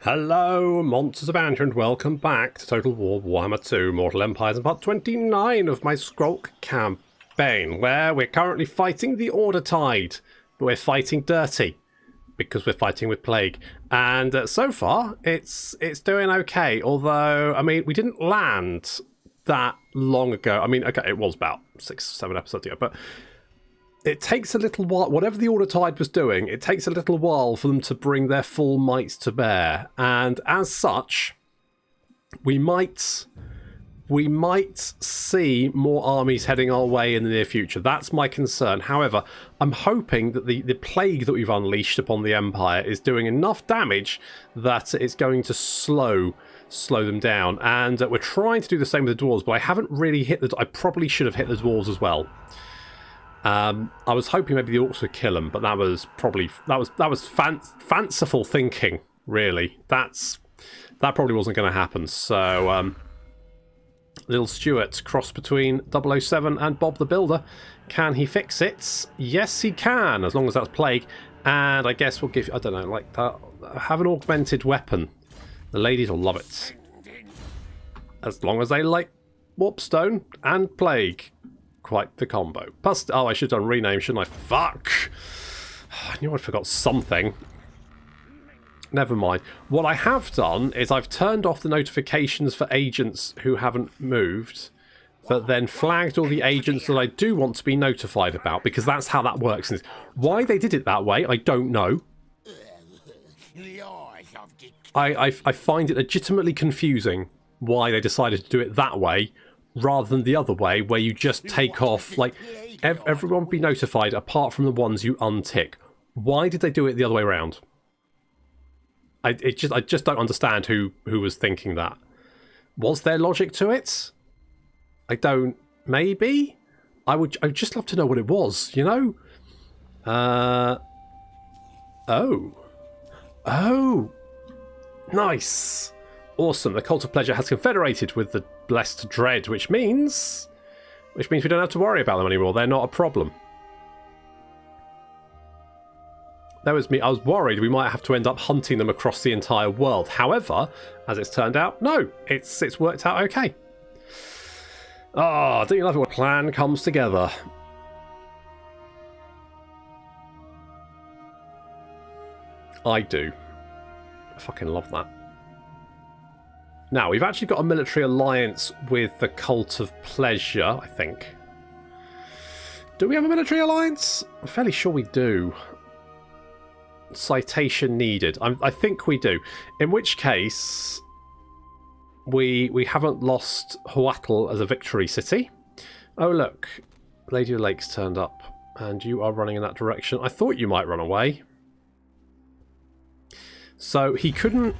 Hello, MonstersAbound, and welcome back to Total War Warhammer 2 Mortal Empires and part 29 of my Skrolk Campaign, where we're currently fighting the Ordertide, but we're fighting dirty, because we're fighting with Plague. And so far, it's doing okay, although, I mean, we didn't land that long ago. I mean, okay, it was about 6-7 episodes ago, but it takes a little while. Whatever the Ordertide was doing, it takes a little while for them to bring their full might to bear. And as such, we might see more armies heading our way in the near future. That's my concern. However, I'm hoping that the plague that we've unleashed upon the Empire is doing enough damage that it's going to slow them down. And we're trying to do the same with the dwarves, but I haven't really hit the... I probably should have hit the dwarves as well. I was hoping maybe the orcs would kill them, but that was probably fanciful thinking. Really, that probably wasn't going to happen. So, little Stuart, cross between 007 and Bob the Builder. Can he fix it? Yes, he can, as long as that's Plague. And I guess we'll give, I don't know, like have an augmented weapon. The ladies will love it, as long as they like Warpstone and Plague. Quite the combo. Plus, oh, I should have done rename, shouldn't I? Fuck! I knew I'd forgot something. Never mind. What I have done is I've turned off the notifications for agents who haven't moved, but then flagged all the agents that I do want to be notified about, because that's how that works. And why they did it that way, I don't know. I find it legitimately confusing why they decided to do it that way, rather than the other way, where you just take off, like, everyone be notified apart from the ones you untick. Why did they do it the other way around? I just don't understand who was thinking that. Was there logic to it? I don't... Maybe? I would just love to know what it was, you know? Oh! Nice! Awesome, the Cult of Pleasure has confederated with the Blessed Dread, which means we don't have to worry about them anymore. They're not a problem. That was me. I was worried we might have to end up hunting them across the entire world. However, as it's turned out, no, it's worked out okay. Oh, don't you love it when a plan comes together? I do. I fucking love that. Now, we've actually got a military alliance with the Cult of Pleasure, I think. Do we have a military alliance? I'm fairly sure we do. Citation needed. I think we do. In which case, we haven't lost Huatl as a victory city. Oh, look. Lady of the Lakes turned up, and you are running in that direction. I thought you might run away. So he couldn't...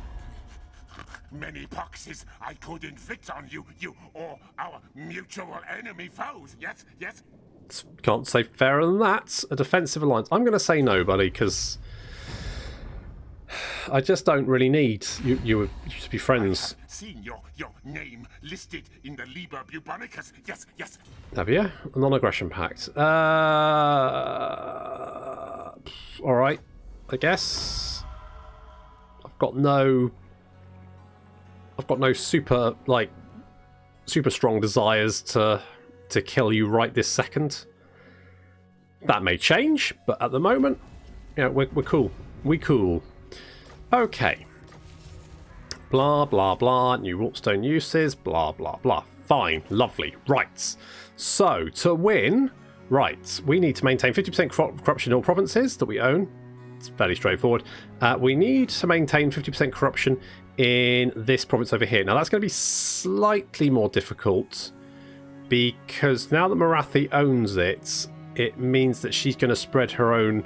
Many poxes I could inflict on you or our mutual enemy foes. Yes, yes. Can't say fairer than that. A defensive alliance. I'm going to say no, buddy, because I just don't really need you to be friends. I've seen your name listed in the Liber Bubonicus. Yes, yes. Have you? A non-aggression pact. All right, I guess. I've got no super strong desires to kill you right this second. That may change, but at the moment, yeah, we're cool. We cool. Okay. Blah blah blah. New Warpstone uses. Blah blah blah. Fine. Lovely. Right. So to win, right, we need to maintain 50% corruption in all provinces that we own. It's fairly straightforward. We need to maintain 50% corruption in this province over here. Now that's going to be slightly more difficult because now that Marathi owns it, it means that she's going to spread her own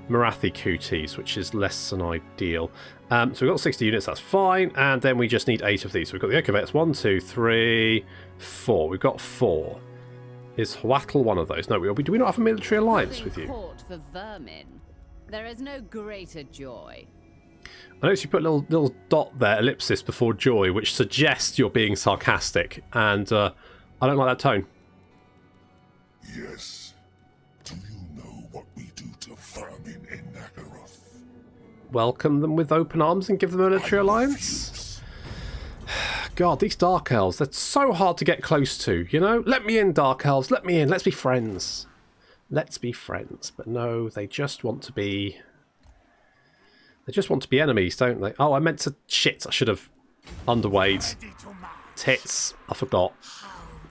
Marathi cooties, which is less than ideal. So we've got 60 units, that's fine, and then we just need 8 of these. So we've got the Ekovets, 1, 2, 3, 4. We've got 4. Is Huatl one of those? No, do we not have a military alliance with you? For vermin. There is no greater joy. I noticed you put a little dot there, ellipsis, before joy, which suggests you're being sarcastic, and I don't like that tone. Yes. Do you know what we do to vermin in Nagaroth? welcome them with open arms and give them a military alliance? God, these Dark Elves, they're so hard to get close to, you know? Let me in, Dark Elves, let me in, let's be friends. Let's be friends. But no, they just want to be... They just want to be enemies, don't they? Oh, I meant to... Shit, I should have underweighed. Tits, I forgot.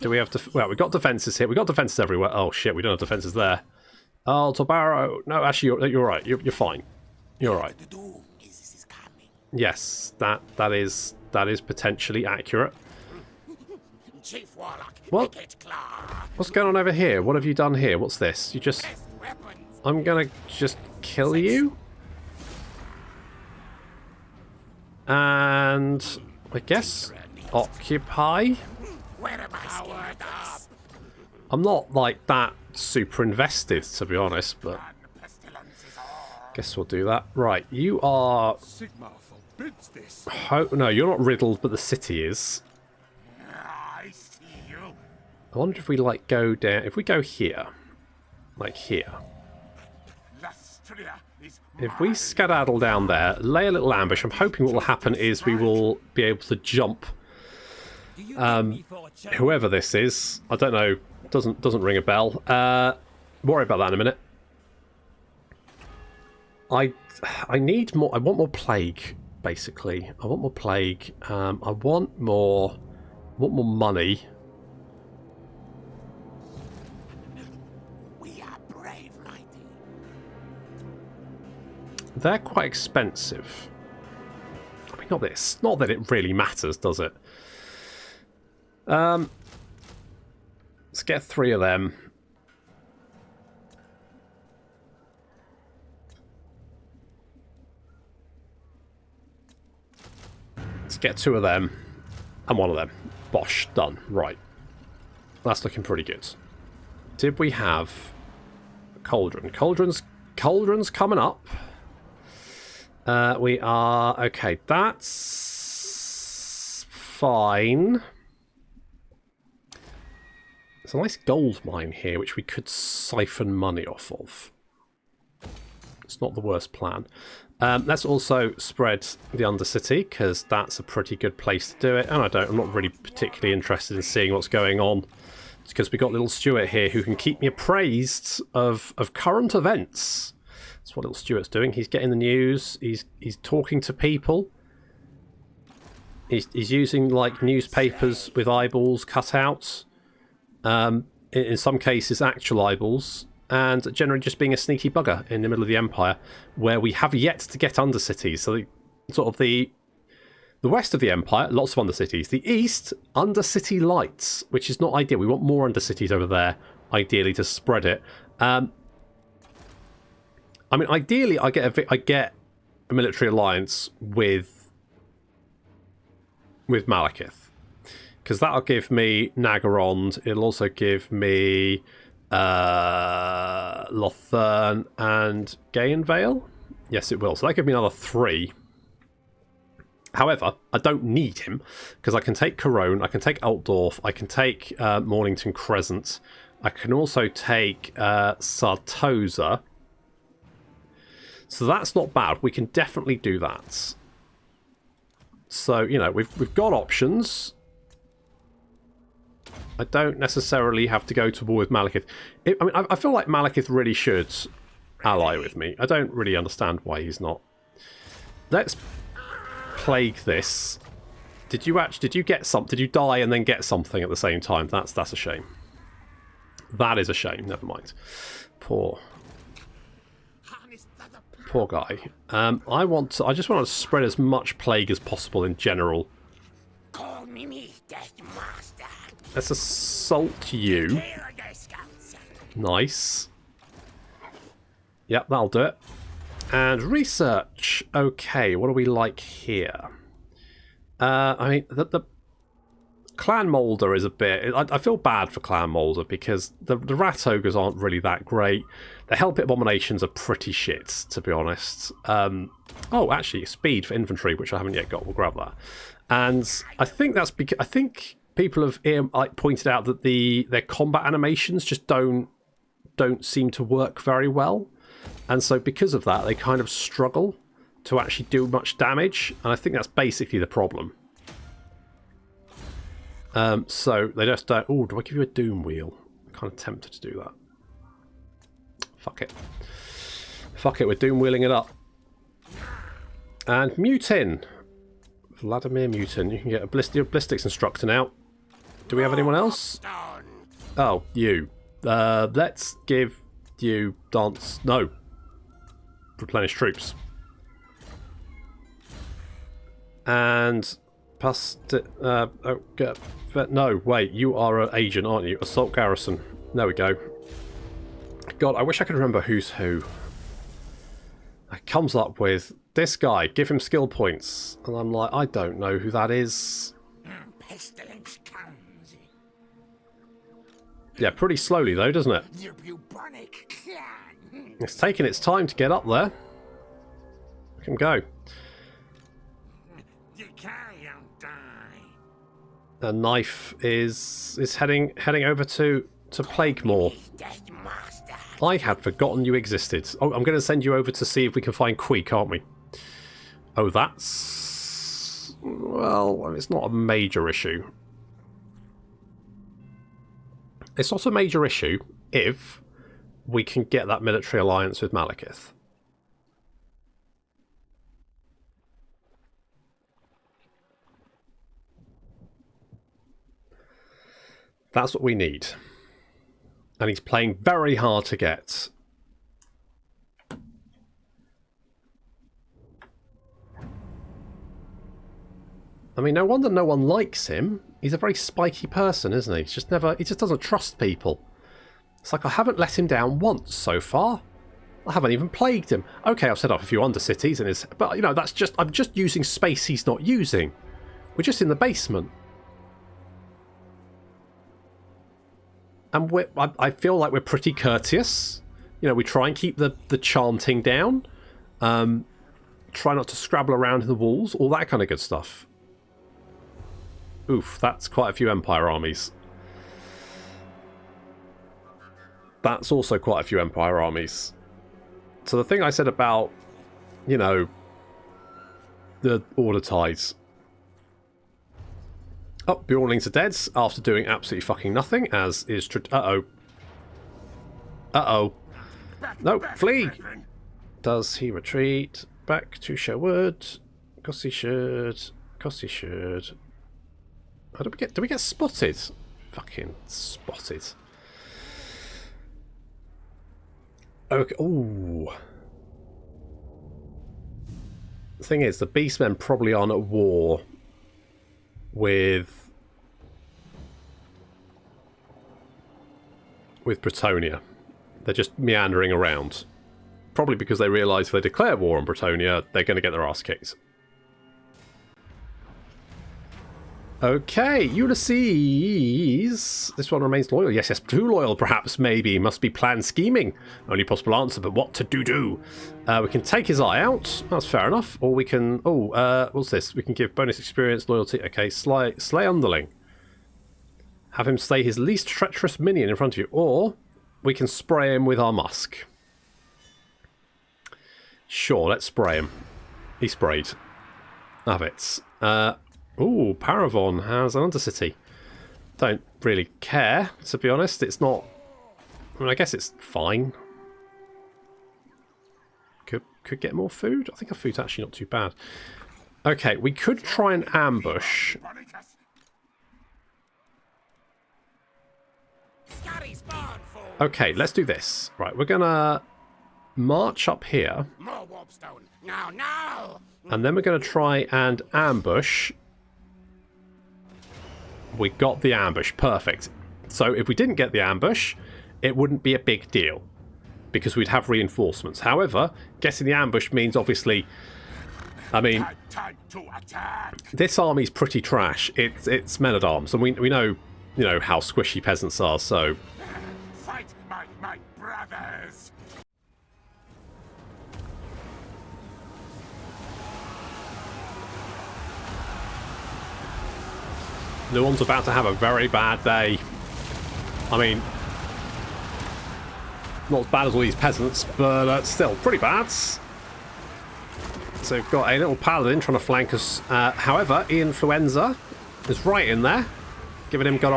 Do we have to... Well, we've got defences here. We've got defences everywhere. Oh, shit, we don't have defences there. Oh, Tobaro. No, actually, you're right. You're fine. You're right. Yes, that is potentially accurate. What? What's going on over here? What have you done here? What's this? You just... I'm gonna just kill you? And... I guess... Occupy? I'm not, like, that super invested, to be honest, but... Guess we'll do that. Right, you are... No, you're not riddled, but the city is. I wonder if we, like, go down... If we go here... Like here... If we skedaddle down there, lay a little ambush, I'm hoping what will happen is we will be able to jump whoever this is. I don't know, doesn't ring a bell. Worry about that in a minute. I need more. I want more plague, basically. I want more plague. I want more money. They're quite expensive. I mean, not that it really matters, does it? Let's get 3 of them. Let's get 2 of them. And 1 of them. Bosh, done. Right. That's looking pretty good. Did we have a cauldron? Cauldron's coming up. We are... Okay, that's fine. There's a nice gold mine here, which we could siphon money off of. It's not the worst plan. Let's also spread the Undercity, because that's a pretty good place to do it. And I'm not really particularly interested in seeing what's going on. It's because we've got little Stuart here who can keep me appraised of current events. That's what little Stuart's doing. He's getting the news. He's talking to people. He's using, like, newspapers with eyeballs cut out. In some cases, actual eyeballs. And generally just being a sneaky bugger in the middle of the Empire, where we have yet to get Undercities. So the west of the Empire, lots of Undercities. The east, Undercity lights, which is not ideal. We want more Undercities over there, ideally, to spread it. I mean, ideally, I get a military alliance with Malekith, because that'll give me Nagarond. It'll also give me Lothern and Gaenvale. Yes, it will. So that gives me another 3. However, I don't need him, because I can take Corone, I can take Altdorf, I can take Mornington Crescent, I can also take Sartosa. So that's not bad. We can definitely do that. So, you know, we've got options. I don't necessarily have to go to war with Malekith. I mean, I feel like Malekith really should ally with me. I don't really understand why he's not. Let's plague this. Did you get something? Did you die and then get something at the same time? That's a shame. That is a shame. Never mind. Poor guy. I just want to spread as much plague as possible in general. Let's assault you. Nice. Yep, that'll do it. And research. Okay, what do we like here? I mean, the Clan Moulder is a bit... I feel bad for Clan Moulder because the Rat Ogres aren't really that great. The Hellpit Abominations are pretty shit, to be honest. Oh, actually, speed for infantry, which I haven't yet got. We'll grab that. And I think that's because... I think people have pointed out that their combat animations just don't seem to work very well. And so because of that, they kind of struggle to actually do much damage, and I think that's basically the problem. So they just don't... Oh, do I give you a doom wheel? I'm kind of tempted to do that. Fuck it. Fuck it, we're doom wheeling it up. And Mutin. Vladimir Mutin. You can get a ballistics instructor now. Do we have anyone else? Oh, you. Let's give you dance. No. Replenish troops. And no, wait, you are an agent, aren't you? Assault garrison. There we go. God, I wish I could remember who's who. It comes up with this guy, give him skill points. And I'm like, I don't know who that is. Pestilence comes. Yeah, pretty slowly though, doesn't it? The bubonic clan. It's taking its time to get up there. Let him go. You can't die. The knife is heading over to Plaguemore. I had forgotten you existed. Oh, I'm going to send you over to see if we can find Queek, aren't we? Oh, that's... Well, it's not a major issue. It's not a major issue if we can get that military alliance with Malekith. That's what we need. And he's playing very hard to get. I mean, no wonder no one likes him. He's a very spiky person, isn't he? He just doesn't trust people. It's like, I haven't let him down once so far. I haven't even plagued him. Okay, I've set up a few undercities and but you know, I'm just using space he's not using. We're just in the basement. And I feel like we're pretty courteous. You know, we try and keep the chanting down. Try not to scrabble around in the walls. All that kind of good stuff. Oof, that's quite a few Empire armies. That's also quite a few Empire armies. So the thing I said about, you know, the Ordertides. Oh, Bjornlings are dead after doing absolutely fucking nothing, as is... Uh-oh. Uh-oh. No, flee! Does he retreat back to Sherwood? Of course he should. Of course he should. Oh, do we get spotted? Fucking spotted. Okay. Ooh. The thing is, the Beastmen probably aren't at war with Bretonia. They're just meandering around. Probably because they realise if they declare war on Bretonia, they're going to get their ass kicked. Okay, Ulysses. This one remains loyal. Yes, too loyal perhaps, maybe. Must be planned scheming. Only possible answer, but what to do? We can take his eye out. That's fair enough. Or we can... Oh, what's this? We can give bonus experience, loyalty. Okay, slay underling. Have him slay his least treacherous minion in front of you. Or we can spray him with our musk. Sure, let's spray him. He sprayed. Have it. Ooh, Paravon has an Undercity. Don't really care, to be honest. It's not... I mean, I guess it's fine. Could get more food? I think our food's actually not too bad. Okay, we could try and ambush. Okay, let's do this. Right, we're gonna march up here. And then we're gonna try and ambush. We got the ambush. Perfect. So if we didn't get the ambush, it wouldn't be a big deal because we'd have reinforcements. However, getting the ambush means obviously... I mean, this army's pretty trash. It's men-at-arms, and we know, you know, how squishy peasants are, so... Fight my brothers! No one's about to have a very bad day. I mean, not as bad as all these peasants, but still pretty bad. So we've got a little paladin trying to flank us. However, Influenza is right in there, giving him good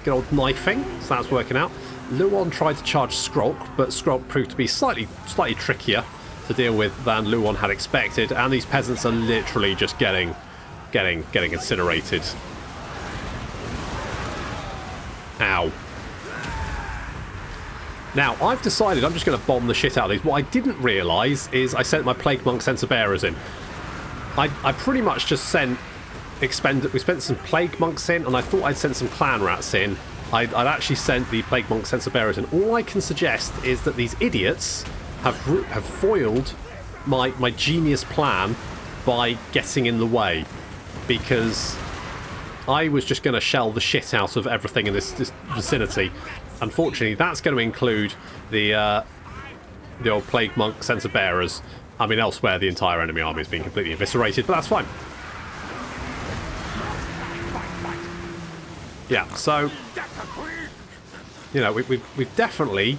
old knifing, so that's working out. Luon tried to charge Skrolk, but Skrolk proved to be slightly trickier to deal with than Luon had expected, and these peasants are literally just getting incinerated. Ow. Now, I've decided I'm just going to bomb the shit out of these. What I didn't realise is I sent my Plague Monk Sensor Bearers in. I pretty much just we spent some Plague Monks in, and I thought I'd sent some Clan Rats in. I'd actually sent the Plague Monk Sensor Bearers in. All I can suggest is that these idiots have foiled my genius plan by getting in the way, because I was just going to shell the shit out of everything in this vicinity. Unfortunately, that's going to include the old Plague Monk Sensor Bearers. I mean, elsewhere the entire enemy army is being completely eviscerated, but that's fine. Yeah, so you know, we've definitely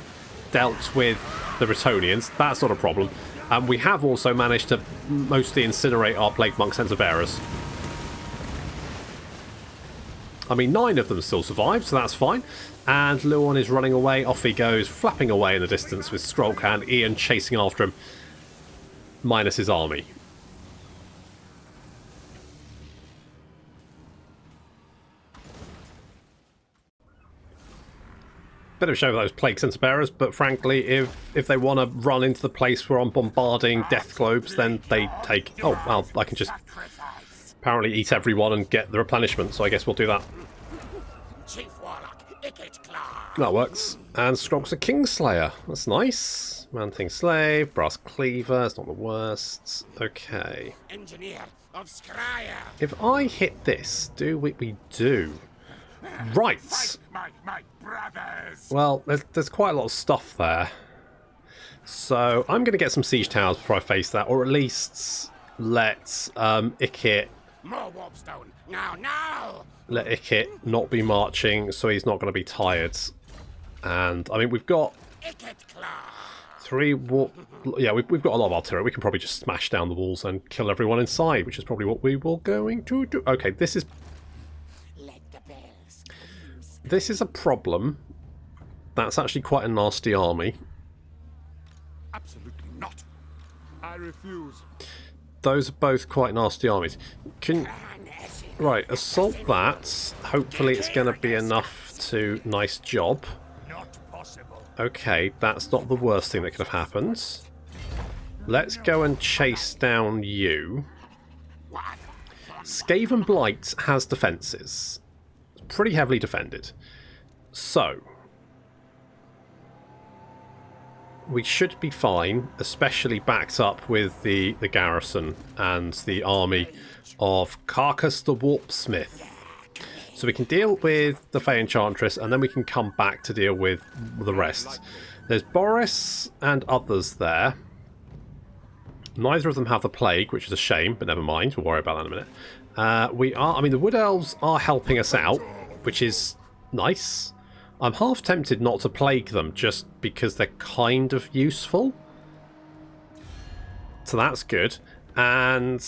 dealt with the Bretonnians. That's not a problem. And we have also managed to mostly incinerate our Plague Monk Sensor Bearers. I mean, 9 of them still survived, so that's fine. And Luon is running away. Off he goes, flapping away in the distance with Skrolk and Ian chasing after him, minus his army. Bit of a show for those Plague Sensor Bearers, but frankly, if they want to run into the place where I'm bombarding death globes, then they take... Oh, well, I can just apparently eat everyone and get the replenishment, so I guess we'll do that. That works. And Skrolk's a Kingslayer. That's nice. Man-Thing Slave, Brass Cleaver, it's not the worst. Okay. If I hit this, do we do? Right. Well, there's quite a lot of stuff there. So I'm going to get some siege towers before I face that, or at least let Ikit... Let Ikit not be marching, so he's not going to be tired. And, I mean, we've got... 3 wall... Yeah, we've got a lot of artillery. We can probably just smash down the walls and kill everyone inside, which is probably what we were going to do. Okay, this is... This is a problem. That's actually quite a nasty army. Absolutely not. I refuse. Those are both quite nasty armies. Right, assault that. Hopefully it's going to be enough to... Nice job. Not possible. Okay, that's not the worst thing that could have happened. Let's go and chase down you. Skaven Blight has defences. Pretty heavily defended. So, we should be fine, especially backed up with the garrison and the army of Carcass the Warpsmith. So we can deal with the Fey Enchantress, and then we can come back to deal with the rest. There's Boris and others there. Neither of them have the plague, which is a shame, but never mind. We'll worry about that in a minute. I mean, the Wood Elves are helping us out, which is nice. I'm half tempted not to plague them, just because they're kind of useful. So that's good. And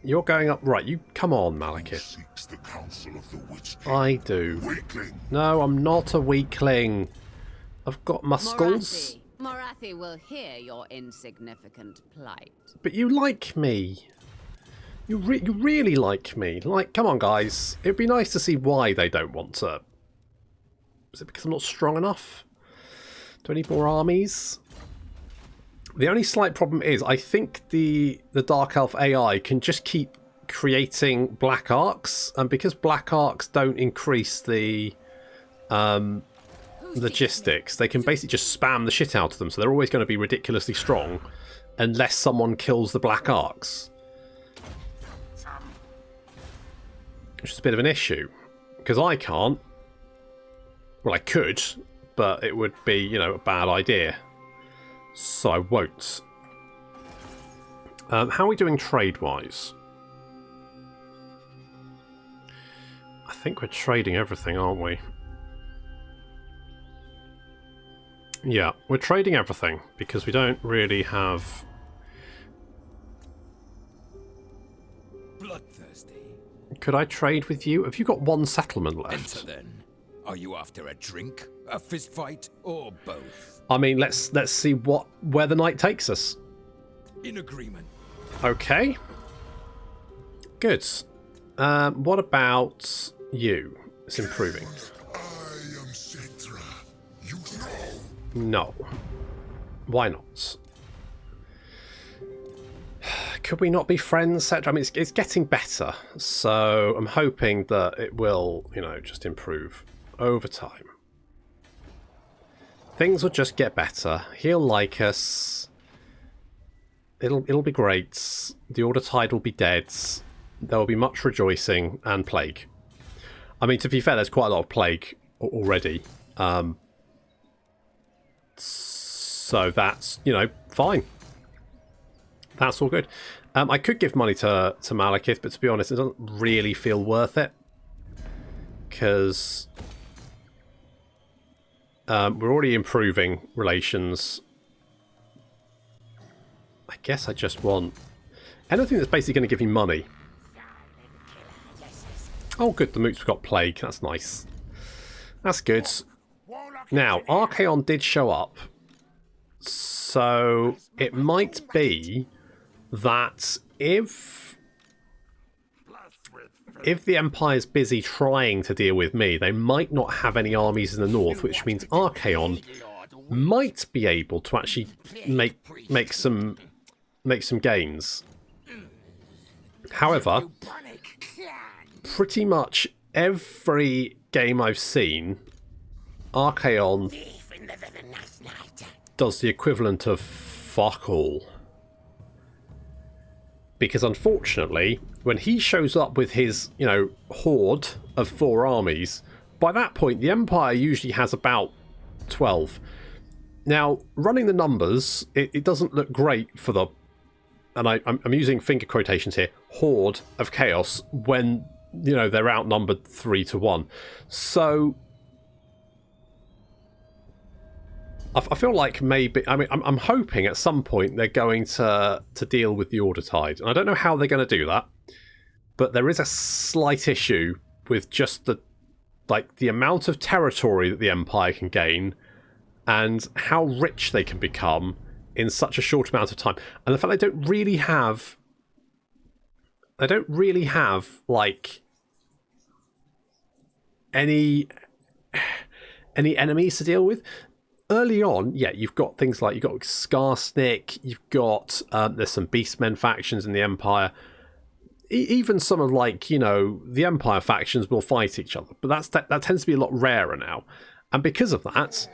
you're going up... Right, you come on, Malekith. I do. Weakling. No, I'm not a weakling. I've got muscles. Morathi will hear your insignificant plight. But you like me. You really like me. Like, come on, guys. It'd be nice to see why they don't want to... Is it because I'm not strong enough? Do I need more armies? The only slight problem is I think the Dark Elf AI can just keep creating black arcs, and because black arcs don't increase the logistics, they can basically just spam the shit out of them, so they're always going to be ridiculously strong unless someone kills the black arcs. Which is a bit of an issue, because I can't. Well, I could, but it would be, you know, a bad idea. So I won't. How are we doing trade-wise? I think we're trading everything, aren't we? Yeah, we're trading everything, because we don't really have Could I trade with you? Have you got one settlement left? Enter then. Are you after a drink, a fist fight, or both? I mean, let's see where the night takes us. In agreement. Okay. Good. What about you? It's improving. I am Cetra. You know. No. Why not? Could we not be friends, Cetra? I mean, it's getting better, so I'm hoping that it will, you know, just improve over time. Things will just get better. He'll like us. It'll be great. The Ordertide will be dead. There will be much rejoicing and plague. I mean, to be fair, there's quite a lot of plague already. So that's, you know, fine. That's all good. I could give money to Malekith, but to be honest, it doesn't really feel worth it. Because we're already improving relations. I guess I just want anything that's basically going to give me money. Oh, good. The Moots got plague. That's nice. That's good. Now, Archaon did show up. So it might be that if the Empire's busy trying to deal with me, they might not have any armies in the north, which means Archaon might be able to actually make some gains. However, pretty much every game I've seen, Archaon does the equivalent of fuck all. Because unfortunately, when he shows up with his, you know, horde of 4 armies, by that point the Empire usually has about 12. Now, running the numbers, it doesn't look great for the, and I'm using finger quotations here, horde of chaos when, you know, they're outnumbered 3-1. So I feel like maybe, I mean, I'm hoping at some point they're going to deal with the Ordertide. And I don't know how they're going to do that, but there is a slight issue with just the amount of territory that the Empire can gain and how rich they can become in such a short amount of time. And the fact they don't really have, like, any enemies to deal with. Early on, yeah, you've got things like, you've got Skarsnik, you've got, there's some Beastmen factions in the Empire. Even some of, like, you know, the Empire factions will fight each other. But that tends to be a lot rarer now. And because of that,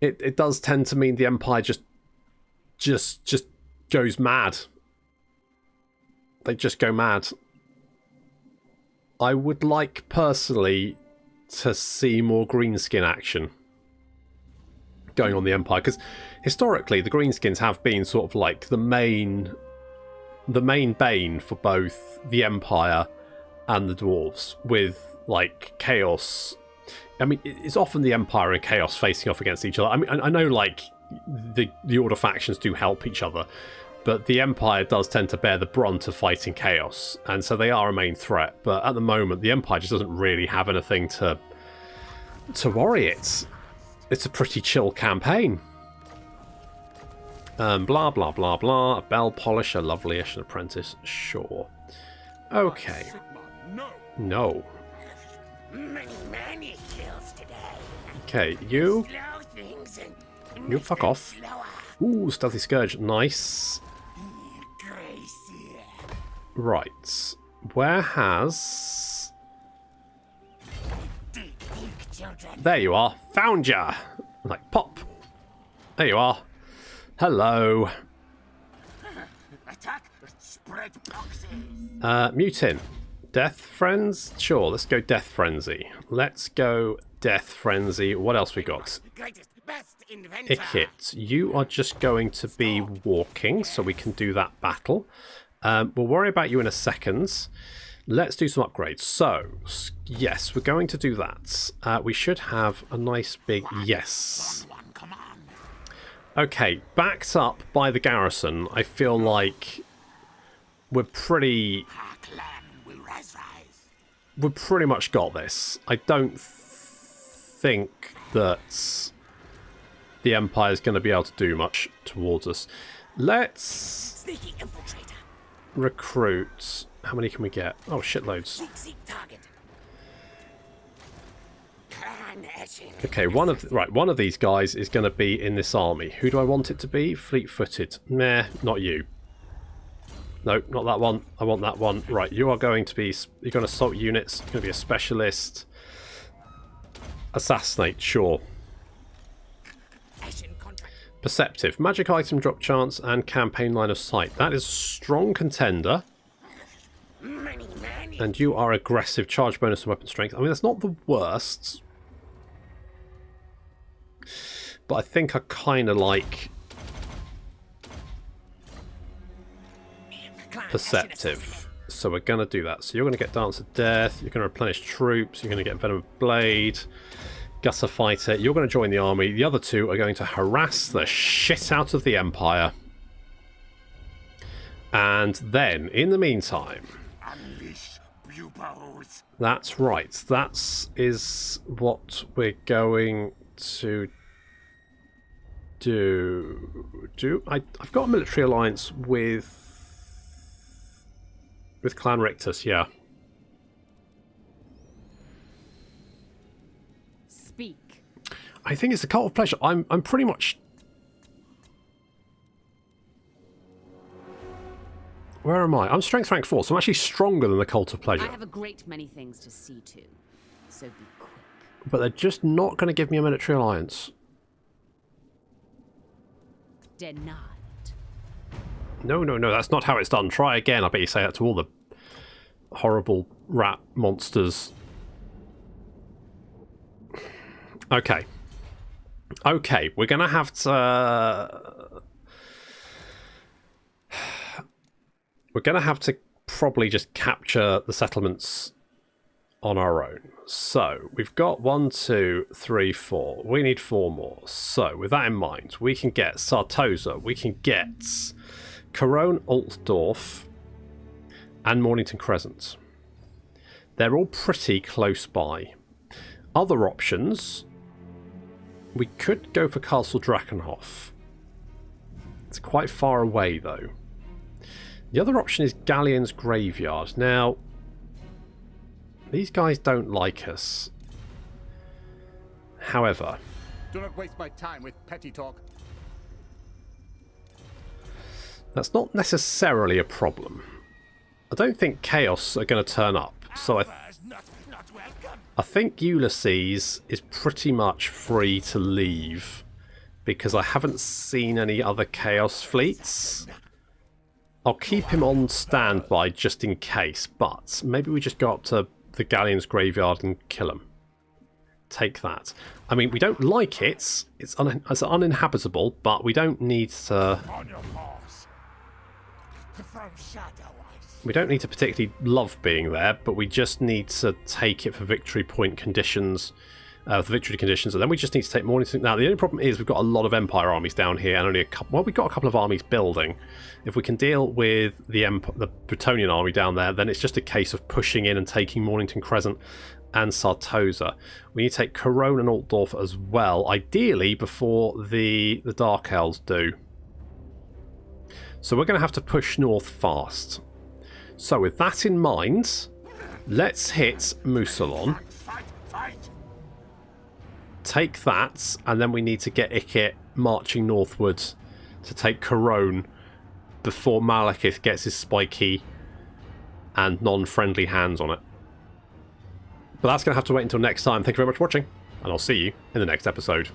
it does tend to mean the Empire just goes mad. They just go mad. I would like, personally, to see more greenskin action going on the Empire, because historically the greenskins have been sort of like the main bane for both the Empire and the dwarves, with like chaos. I mean, it's often the Empire and chaos facing off against each other. I mean, I know like the Order factions do help each other, but the Empire does tend to bear the brunt of fighting chaos, and so they are a main threat. But at the moment, the Empire just doesn't really have anything to worry it. It's a pretty chill campaign. Blah, blah, blah, blah. A bell polisher, lovely-ish, an apprentice. Sure. Okay. No. Many kills today. Okay, you You fuck off. Ooh, Stealthy Scourge. Nice. Right. Where has... There you are. Found ya! Like, pop. There you are. Hello. Attack! Spread boxes! Mutin. Death Friends? Sure, let's go Death Frenzy. Let's go Death Frenzy. What else we got? Greatest, best inventor. Ikit, you are just going to be walking, so we can do that battle. We'll worry about you in a second. Let's do some upgrades. So, yes, we're going to do that. We should have a nice big yes. Come on. Okay, backed up by the garrison, I feel like we're pretty... Our clan will rise. we've pretty much got this. I don't think that the Empire is going to be able to do much towards us. Let's recruit. How many can we get? Oh, shitloads. Okay, one of these guys is going to be in this army. Who do I want it to be? Fleet-footed. Meh, not you. No, not that one. I want that one. Right, you are going to be... You're going to assault units. You're going to be a specialist. Assassinate, sure. Perceptive. Magic item drop chance and campaign line of sight. That is a strong contender. And you are aggressive. Charge bonus and weapon strength. I mean, that's not the worst. But I think I kind of like... Perceptive. So we're going to do that. So you're going to get Dance of Death. You're going to replenish troops. You're going to get Venom of Blade. Gusser Fighter. You're going to join the army. The other two are going to harass the shit out of the Empire. And then, in the meantime... Unleash pupils. That's right. That is what we're going to do. I've got a military alliance with Clan Rictus, yeah. Speak. I think it's a cult of pleasure. I'm pretty much... Where am I? I'm strength rank 4, so I'm actually stronger than the cult of pleasure. I have a great many things to see to, so be quick. But they're just not going to give me a military alliance. Denied. No, that's not how it's done. Try again. I bet you say that to all the horrible rat monsters. Okay. Okay, we're going to have to... We're going to have to probably just capture the settlements on our own. So, we've got 1, 2, 3, 4. We need 4 more. So, with that in mind, we can get Sartosa. We can get Corone, Altdorf, and Mornington Crescent. They're all pretty close by. Other options, we could go for Castle Drakenhof. It's quite far away, though. The other option is Galleon's Graveyard. Now, these guys don't like us. However... Do not waste my time with petty talk. That's not necessarily a problem. I don't think Chaos are going to turn up. So I think Ulysses is pretty much free to leave. Because I haven't seen any other Chaos fleets. I'll keep him on standby just in case. But maybe we just go up to the Galleon's Graveyard and kill him. Take that. I mean, we don't like it. It's uninhabitable, but we don't need to... We don't need to particularly love being there, but we just need to take it for victory point conditions, the victory conditions, and then we just need to take Mornington. Now, the only problem is we've got a lot of Empire armies down here, and only a couple. Well, we've got a couple of armies building. If we can deal with the Bretonnian army down there, then it's just a case of pushing in and taking Mornington Crescent and Sartosa. We need to take Corone and Altdorf as well, ideally before the Dark Elves do. So we're going to have to push north fast. So with that in mind, let's hit Mousillon. Take that, and then we need to get Ikit marching northwards to take Corone before Malekith gets his spiky and non-friendly hands on it. But that's going to have to wait until next time. Thank you very much for watching, and I'll see you in the next episode.